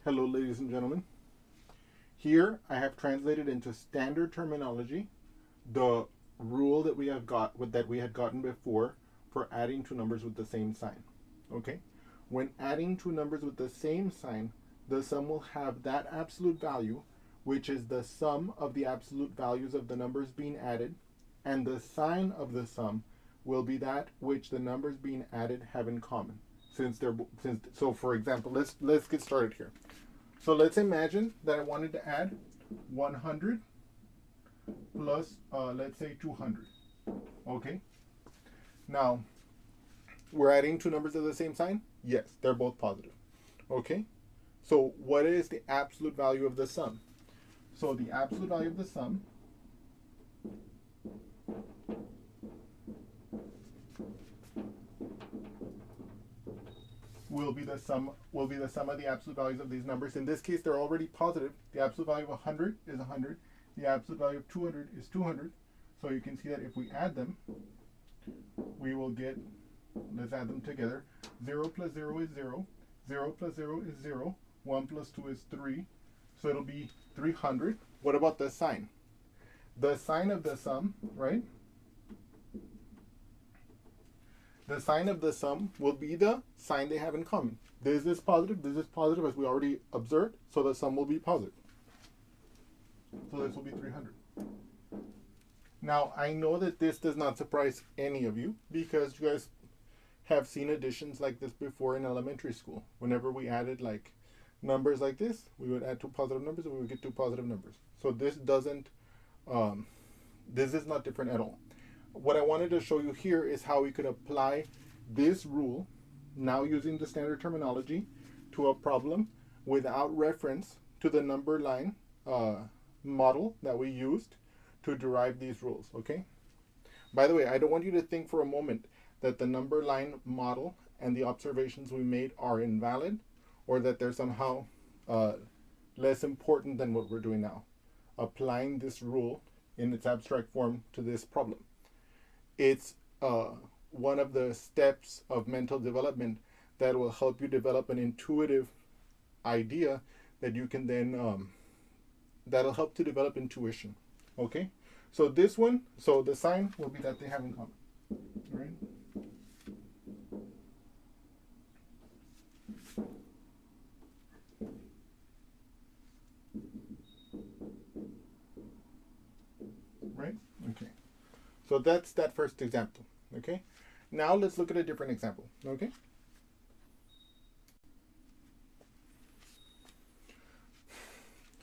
Hello, ladies and gentlemen. Here I have translated into standard terminology the rule that we had gotten before for adding two numbers with the same sign. Okay? When adding two numbers with the same sign, the sum will have that absolute value, which is the sum of the absolute values of the numbers being added, and the sign of the sum will be that which the numbers being added have in common. So for example, let's get started here. So let's imagine that I wanted to add 100 plus, let's say 200. Okay. Now, we're adding two numbers of the same sign? Yes, they're both positive. Okay. So what is the absolute value of the sum? So the absolute value of the sum will be the sum of the absolute values of these numbers. In this case, they're already positive. The absolute value of 100 is 100. The absolute value of 200 is 200. So you can see that if we add them, we will get, let's add them together. 0 plus 0 is 0. 0 plus 0 is 0. 1 plus 2 is 3. So it'll be 300. What about the sign? The sign of the sum, right? The sign of the sum will be the sign they have in common. This is positive as we already observed, so the sum will be positive. So this will be 300. Now, I know that this does not surprise any of you because you guys have seen additions like this before in elementary school. Whenever we added like numbers like this, we would add two positive numbers and we would get two positive numbers. So this is not different at all. What I wanted to show you here is how we could apply this rule, now using the standard terminology, to a problem without reference to the number line model that we used to derive these rules, okay? By the way, I don't want you to think for a moment that the number line model and the observations we made are invalid or that they're somehow less important than what we're doing now. Applying this rule in its abstract form to this problem. It's one of the steps of mental development that will help you develop an intuitive idea that you can then, that'll help to develop intuition. Okay? So this one, so the sign will be that they have in common. Right? Right? Okay. So that's that first example. Okay? Now let's look at a different example. Okay?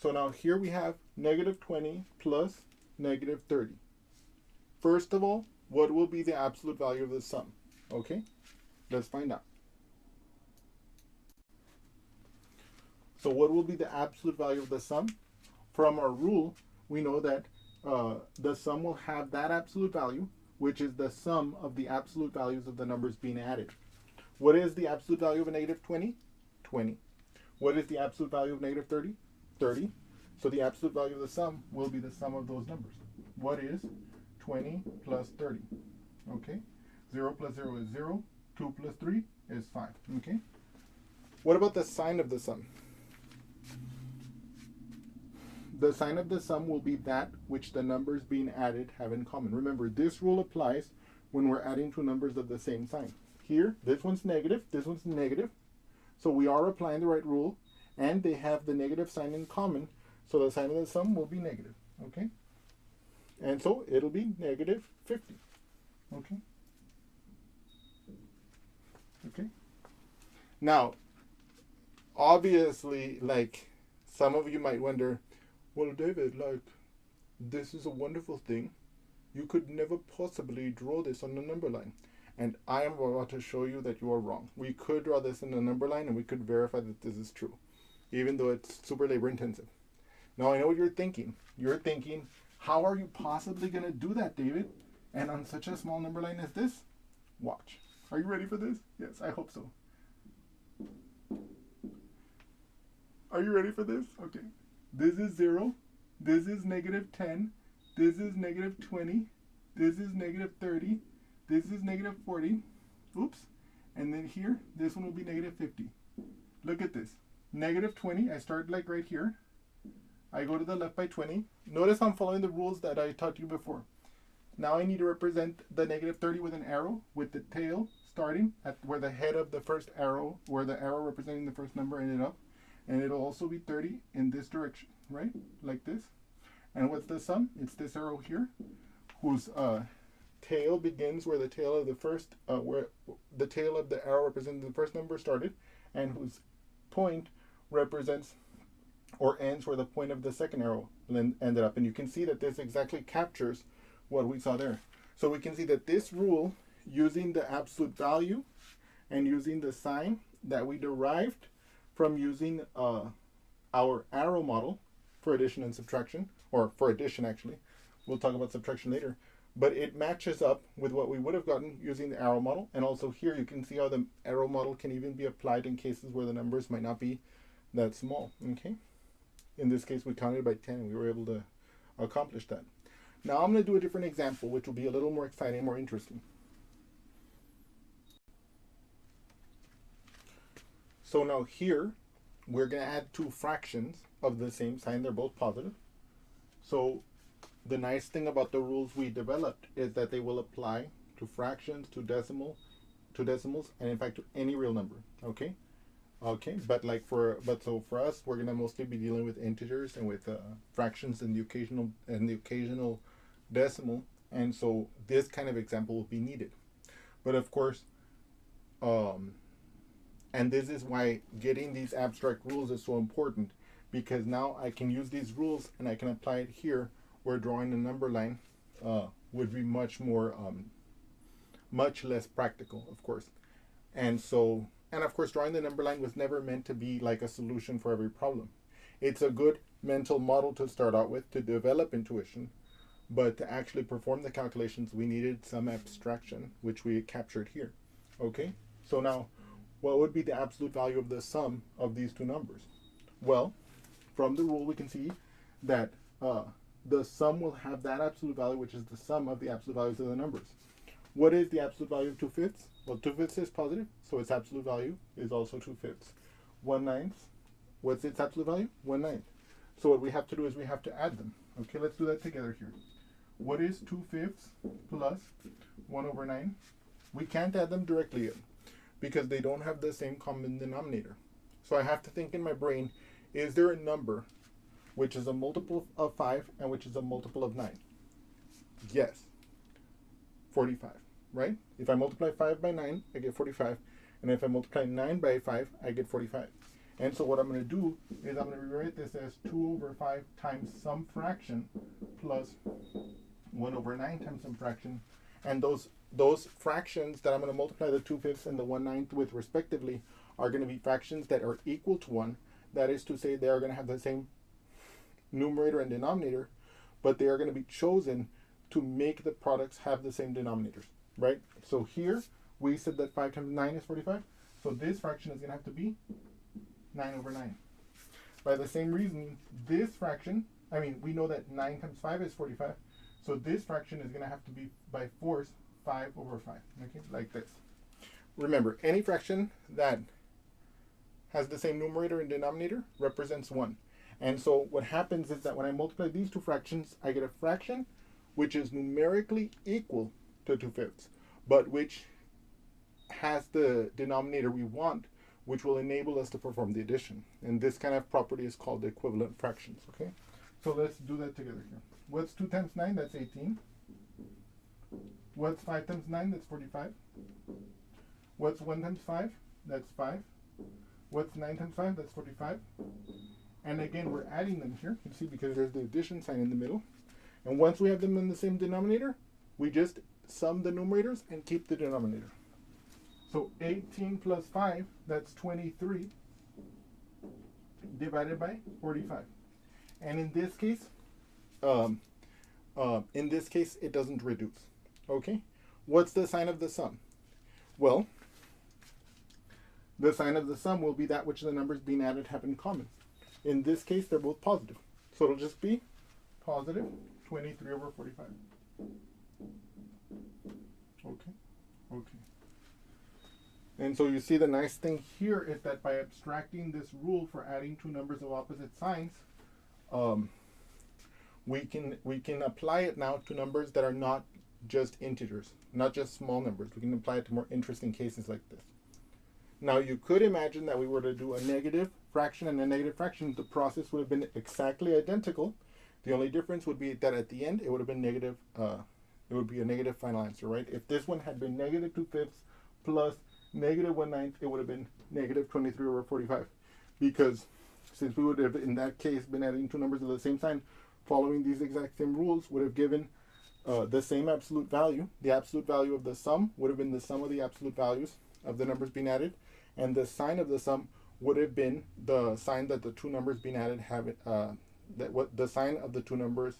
So now here we have negative 20 plus negative 30. First of all, what will be the absolute value of the sum? Okay? Let's find out. So what will be the absolute value of the sum? From our rule, we know that the sum will have that absolute value, which is the sum of the absolute values of the numbers being added. What is the absolute value of a negative 20? 20. What is the absolute value of negative 30? 30. So the absolute value of the sum will be the sum of those numbers. What is 20 plus 30? Okay. 0 plus 0 is 0. 2 plus 3 is 5. Okay. What about the sign of the sum? The sign of the sum will be that which the numbers being added have in common. Remember, this rule applies when we're adding two numbers of the same sign. Here, this one's negative, this one's negative. So we are applying the right rule, and they have the negative sign in common. So the sign of the sum will be negative. Okay? And so it'll be negative 50. Okay? Okay? Now, obviously, like, some of you might wonder, well, David, like, this is a wonderful thing. You could never possibly draw this on the number line. And I am about to show you that you are wrong. We could draw this in the number line and we could verify that this is true, even though it's super labor intensive. Now, I know what you're thinking. You're thinking, how are you possibly going to do that, David? And on such a small number line as this? Watch. Are you ready for this? Yes, I hope so. Are you ready for this? Okay. This is 0. This is negative 10. This is negative 20. This is negative 30. This is negative 40. Oops. And then here, this one will be negative 50. Look at this. Negative 20, I start like right here. I go to the left by 20. Notice I'm following the rules that I taught you before. Now I need to represent the negative 30 with an arrow, with the tail starting at where the head of the first arrow, where the arrow representing the first number ended up. And it'll also be 30 in this direction, right? Like this. And what's the sum? It's this arrow here, whose tail begins where the tail of the first, where the tail of the arrow representing the first number started, and whose point represents or ends where the point of the second arrow ended up. And you can see that this exactly captures what we saw there. So we can see that this rule, using the absolute value and using the sign that we derived from using our arrow model for addition and subtraction, or for addition actually, we'll talk about subtraction later, but it matches up with what we would have gotten using the arrow model. And also here you can see how the arrow model can even be applied in cases where the numbers might not be that small. Okay, in this case we counted by 10 and we were able to accomplish that. Now I'm going to do a different example, which will be a little more exciting, more interesting. So now here we're going to add two fractions of the same sign. They're both positive. So the nice thing about the rules we developed is that they will apply to fractions, to decimals, and in fact to any real number. Okay. But so for us, we're gonna mostly be dealing with integers and with fractions and the occasional decimal, and so this kind of example will be needed. But of course, and this is why getting these abstract rules is so important, because now I can use these rules and I can apply it here, where drawing a number line would be much less practical, of course. And of course, drawing the number line was never meant to be like a solution for every problem. It's a good mental model to start out with, to develop intuition, but to actually perform the calculations, we needed some abstraction, which we captured here. Okay, so now, what would be the absolute value of the sum of these two numbers? Well, from the rule, we can see that the sum will have that absolute value, which is the sum of the absolute values of the numbers. What is the absolute value of 2/5? Well, 2/5 is positive, so its absolute value is also 2/5. 1/9, what's its absolute value? 1/9. So what we have to do is we have to add them. Okay, let's do that together here. What is 2/5 plus 1/9? We can't add them directly yet because they don't have the same common denominator. So I have to think in my brain, is there a number which is a multiple of 5 and which is a multiple of 9? Yes. 45, right? If I multiply 5 by 9, I get 45. And if I multiply 9 by 5, I get 45. And so what I'm going to do is I'm going to rewrite this as 2/5 times some fraction plus 1/9 times some fraction. And those fractions that I'm going to multiply the 2/5 and the 1/9 with respectively are going to be fractions that are equal to 1. That is to say, they are going to have the same numerator and denominator, but they are going to be chosen to make the products have the same denominators, right? So here we said that 5 times 9 is 45. So this fraction is going to have to be 9/9. By the same reason, this fraction, we know that 9 times 5 is 45. So this fraction is going to have to be, by force, 5/5. Okay, like this. Remember, any fraction that has the same numerator and denominator represents 1. And so what happens is that when I multiply these two fractions, I get a fraction which is numerically equal to 2/5, but which has the denominator we want, which will enable us to perform the addition. And this kind of property is called the equivalent fractions. Okay, so let's do that together here. What's 2 times 9? That's 18. What's 5 times 9? That's 45. What's 1 times 5? That's 5. What's 9 times 5? That's 45. And again, we're adding them here. You see, because there's the addition sign in the middle. And once we have them in the same denominator, we just sum the numerators and keep the denominator. So 18 plus 5, that's 23, divided by 45. And in this case, it doesn't reduce. Okay? What's the sign of the sum? Well, the sign of the sum will be that which the numbers being added have in common. In this case, they're both positive. So it'll just be positive 23/45. Okay. And so you see the nice thing here is that by abstracting this rule for adding two numbers of opposite signs, um, we can apply it now to numbers that are not just integers, not just small numbers. We can apply it to more interesting cases like this. Now you could imagine that we were to do a negative fraction and a negative fraction. The process would have been exactly identical. The only difference would be that at the end it would have been negative. It would be a negative final answer, right? If this one had been negative 2/5 plus negative 1/9, it would have been negative 23 over 45. Because since we would have, in that case, been adding two numbers of the same sign, following these exact same rules would have given the same absolute value. The absolute value of the sum would have been the sum of the absolute values of the numbers being added, and the sign of the sum would have been the sign that the two numbers being added have the sign of the two numbers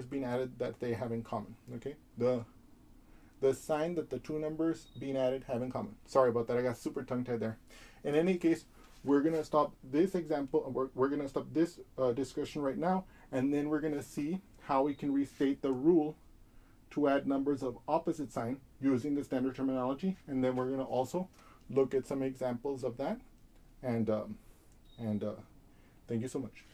being added that they have in common. Okay, the sign that the two numbers being added have in common. Sorry about that, I got super tongue-tied there. In any case, we're going to stop this example, we're going to stop this discussion right now, and then we're going to see how we can restate the rule to add numbers of opposite sign using the standard terminology, and then we're going to also look at some examples of that, and thank you so much.